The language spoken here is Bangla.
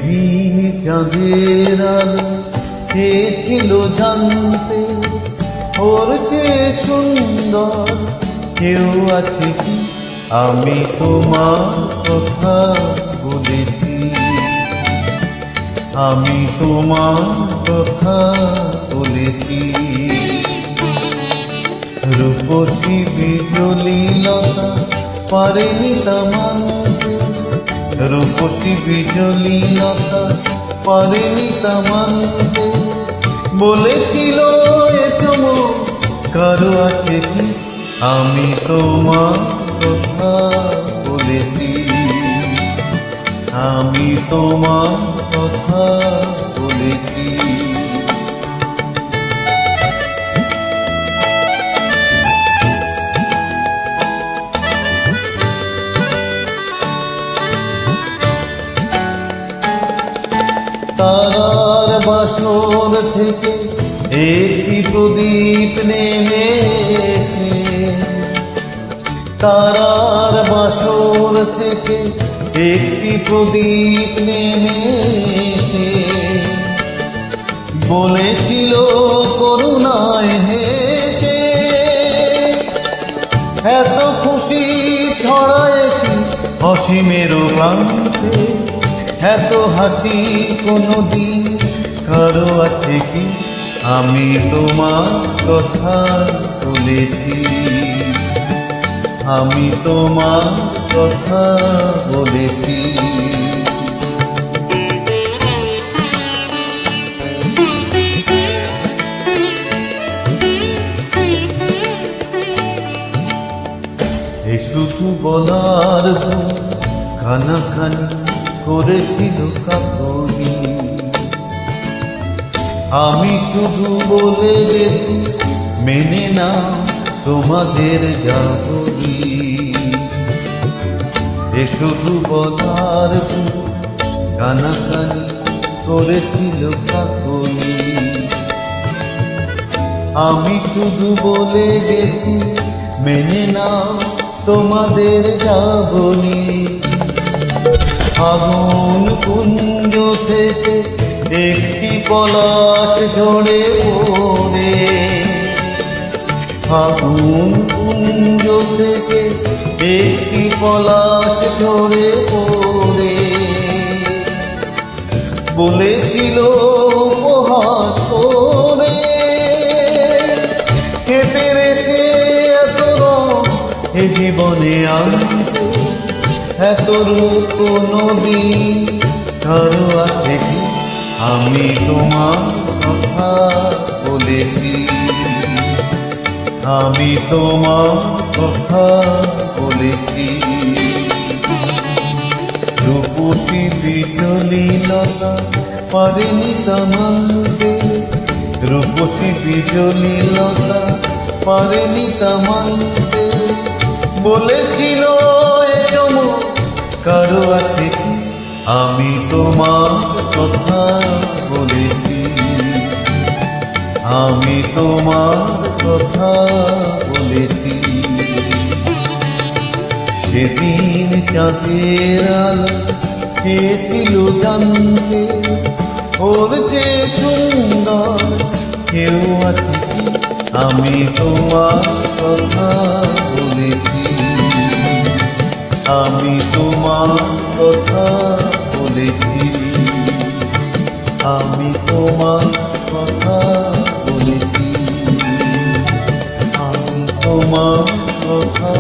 সেদিন চাঁদের আলো চেয়েছিল জানতে, ওর চেয়ে সুন্দর কেউ আছে কি? আমি তোমার কথা বলেছি, আমি তোমার কথা বলেছি। রূপসী বিজলি লতা পারেনি তা মানতে, রূপসী বিজলি লতা পারেনি তা মানতে। বলেছিল এ চমক কারো আছে কি? আমি তোমার কথা বলেছি, আমি তোমার কথা বলেছি। তারার বাসর থেকে একটি প্রদীপ নেমে এসে, তারার বাসর থেকে একটি প্রদীপ নেমে এসে বলেছিল করুণায় হেসে, এত খুশি ছড়ায় কি অসীমের প্রান্তে? এত হাসি কোনদিন কারো আছে কি? আমি তোমার কথা বলেছি, আমি তোমার কথা বলেছি। এ শুধু বলার কানাকানি করেছিল কাকলি, আমি শুধু বলে গেছি মেনে না তোমাদের যাবি। এ শুধু বলার কানাকানি করেছিল কাকলি, আমি শুধু বলে গেছি মেনে না তোমাদের যাবনি। আগুন কুঞ্জ থেকে একটি পলাশ ঝরে পড়ে, আগুন কুঞ্জ থেকে একটি পলাশ ঝরে পড়ে বলেছিল উপহাস করে, কে পেরেছে এত রং এ জীবনে আনতে? এত রূপ কোনদিন কারো আছে কি? আমি তোমার কথা বলেছি, আমি তোমার কথা বলেছি। রূপসী বিজলি লতা পারেনি তা মানতে, রূপসী বিজলি লতা পারেনি তা মানতে। বলেছিল এ চমক কারো আছে কি? আমি তোমার কথা বলেছি, আমি তোমার কথা বলেছি। সেদিন চাঁদের আলো চেয়েছিল জানতে, ওর যে সুন্দর কেউ আছে কি? আমি তোমার কথা বলেছি, আমি তোমার কথা বলেছি, আমি তোমার কথা বলেছি, আমি তোমার কথা